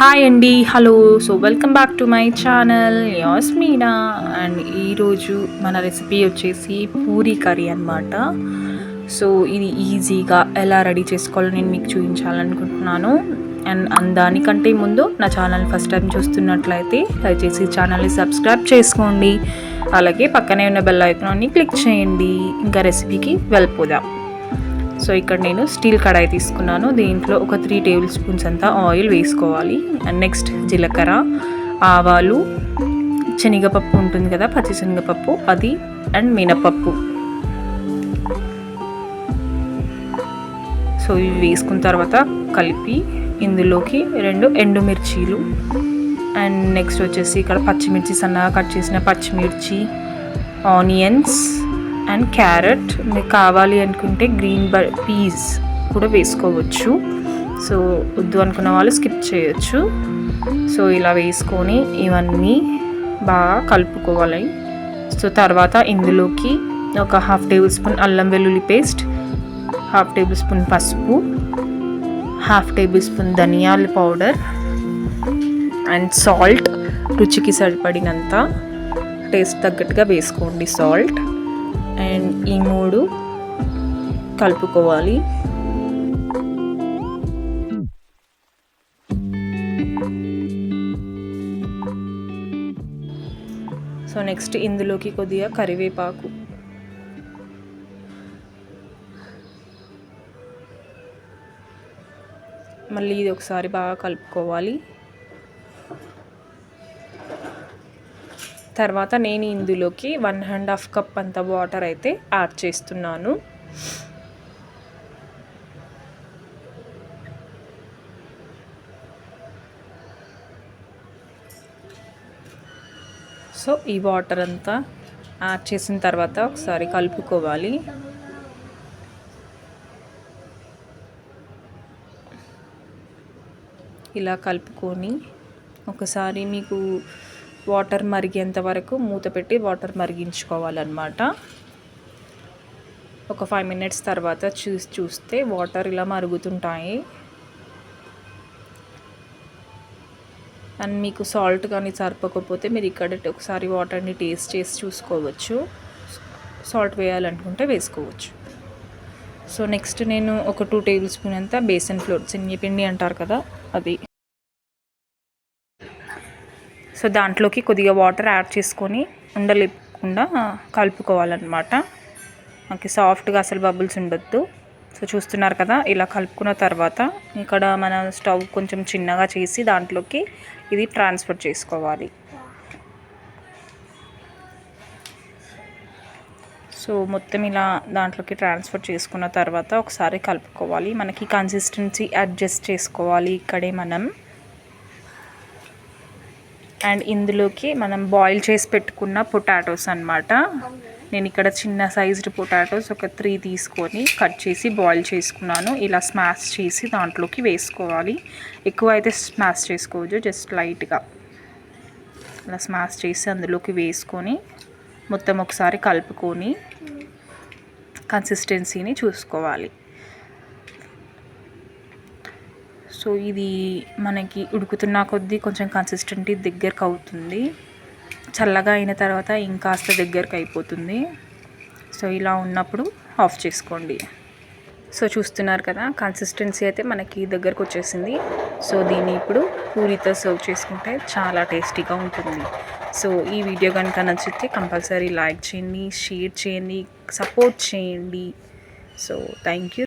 Hi అండి, hello. So welcome back to my channel Yasmina. And ఈరోజు మన రెసిపీ వచ్చేసి పూరీ కర్రీ అనమాట. సో ఇది ఈజీగా ఎలా రెడీ చేసుకోవాలో నేను మీకు చూపించాలనుకుంటున్నాను. అండ్ దానికంటే ముందు నా ఛానల్ ఫస్ట్ టైం చూస్తున్నట్లయితే దయచేసి ఛానల్ని సబ్స్క్రైబ్ చేసుకోండి. అలాగే పక్కనే ఉన్న బెల్ ఐకాన్ని క్లిక్ చేయండి. ఇంకా రెసిపీకి వెళ్ళిపోదాం. సో ఇక్కడ నేను స్టీల్ కడాయి తీసుకున్నాను. దీంట్లో ఒక 3 టేబుల్ స్పూన్స్ అంతా ఆయిల్ వేసుకోవాలి. అండ్ నెక్స్ట్ జీలకర్ర, ఆవాలు, శనగపప్పు ఉంటుంది కదా, పచ్చి శనగపప్పు అది, అండ్ మినపప్పు. సో ఇవి వేసుకున్న తర్వాత కలిపి ఇందులోకి 2 ఎండుమిర్చీలు, అండ్ నెక్స్ట్ వచ్చేసి ఇక్కడ పచ్చిమిర్చి, సన్నగా కట్ చేసిన పచ్చిమిర్చి, ఆనియన్స్ అండ్ క్యారెట్. మీకు కావాలి అనుకుంటే గ్రీన్ పీస్ కూడా వేసుకోవచ్చు. సో వద్దు అనుకున్న వాళ్ళు స్కిప్ చేయొచ్చు. సో ఇలా వేసుకొని ఇవన్నీ బాగా కలుపుకోవాలి. సో తర్వాత ఇందులోకి ఒక 1/2 టేబుల్ స్పూన్ అల్లం వెల్లుల్లి పేస్ట్, 1/2 టేబుల్ స్పూన్ పసుపు, 1/2 టేబుల్ స్పూన్ ధనియాల పౌడర్ అండ్ సాల్ట్, రుచికి సరిపడినంత, టేస్ట్ తగ్గట్టుగా వేసుకోండి సాల్ట్. అండ్ ఈ 3 కలుపుకోవాలి. సో నెక్స్ట్ ఇందులోకి కొద్దిగా కరివేపాకు, మళ్ళీ ఇది ఒకసారి బాగా కలుపుకోవాలి. తర్వాత నేను ఇందులోకి 1.5 కప్ అంత వాటర్ అయితే యాడ్ చేస్తున్నాను. సో ఈ వాటర్ అంతా యాడ్ చేసిన తర్వాత ఒకసారి కలుపుకోవాలి. ఇలా కలుపుకొని ఒకసారి మీకు వాటర్ మరిగేంత వరకు మూత పెట్టి వాటర్ మరిగించుకోవాలన్నమాట. ఒక 5 మినిట్స్ తర్వాత చూస్తే వాటర్ ఇలా మరుగుతుంటాయి. అండ్ మీకు సాల్ట్ కానీ సరిపోకపోతే మీరు ఇక్కడ ఒకసారి వాటర్ని టేస్ట్ చేసి చూసుకోవచ్చు. సాల్ట్ వేయాలనుకుంటే వేసుకోవచ్చు. సో నెక్స్ట్ నేను ఒక 2 టేబుల్ స్పూన్ అంతా బేసన్ ఫ్లోర్, శనగపిండి అంటారు కదా, అది. సో దాంట్లోకి కొద్దిగా వాటర్ యాడ్ చేసుకొని ఉండలేకుండా కలుపుకోవాలన్నమాట. మనకి సాఫ్ట్గా అసలు బబుల్స్ ఉండొద్దు. సో చూస్తున్నారు కదా, ఇలా కలుపుకున్న తర్వాత ఇక్కడ మన స్టవ్ కొంచెం చిన్నగా చేసి దాంట్లోకి ఇది ట్రాన్స్ఫర్ చేసుకోవాలి. సో మొత్తం ఇలా దాంట్లోకి ట్రాన్స్ఫర్ చేసుకున్న తర్వాత ఒకసారి కలుపుకోవాలి. మనకి కన్సిస్టెన్సీ అడ్జస్ట్ చేసుకోవాలి ఇక్కడే మనం. అండ్ ఇందులోకి మనం బాయిల్ చేసి పెట్టుకున్న పొటాటోస్ అన్నమాట. నేను ఇక్కడ చిన్న సైజ్డ్ పొటాటోస్ ఒక 3 తీసుకొని కట్ చేసి బాయిల్ చేసుకున్నాను. ఇలా స్మాష్ చేసి దాంట్లోకి వేసుకోవాలి. ఎక్కువ అయితే స్మాష్ చేసుకోవచ్చు, జస్ట్ లైట్గా ఇలా స్మాష్ చేసి అందులోకి వేసుకొని మొత్తం ఒకసారి కలుపుకొని కన్సిస్టెన్సీని చూసుకోవాలి. సో ఇది మనకి ఉడుకుతున్న కొద్దీ కొంచెం కన్సిస్టెంటీ దగ్గరకు అవుతుంది. చల్లగా అయిన తర్వాత ఇంకాస్త దగ్గరకు అయిపోతుంది. సో ఇలా ఉన్నప్పుడు ఆఫ్ చేసుకోండి. సో చూస్తున్నారు కదా, కన్సిస్టెన్సీ అయితే మనకి దగ్గరకు వచ్చేసింది. సో దీన్ని ఇప్పుడు పూరితో సర్వ్ చేసుకుంటే చాలా టేస్టీగా ఉంటుంది. సో ఈ వీడియో కనుక నచ్చితే కంపల్సరీ లైక్ చేయండి, షేర్ చేయండి, సపోర్ట్ చేయండి. So thank you.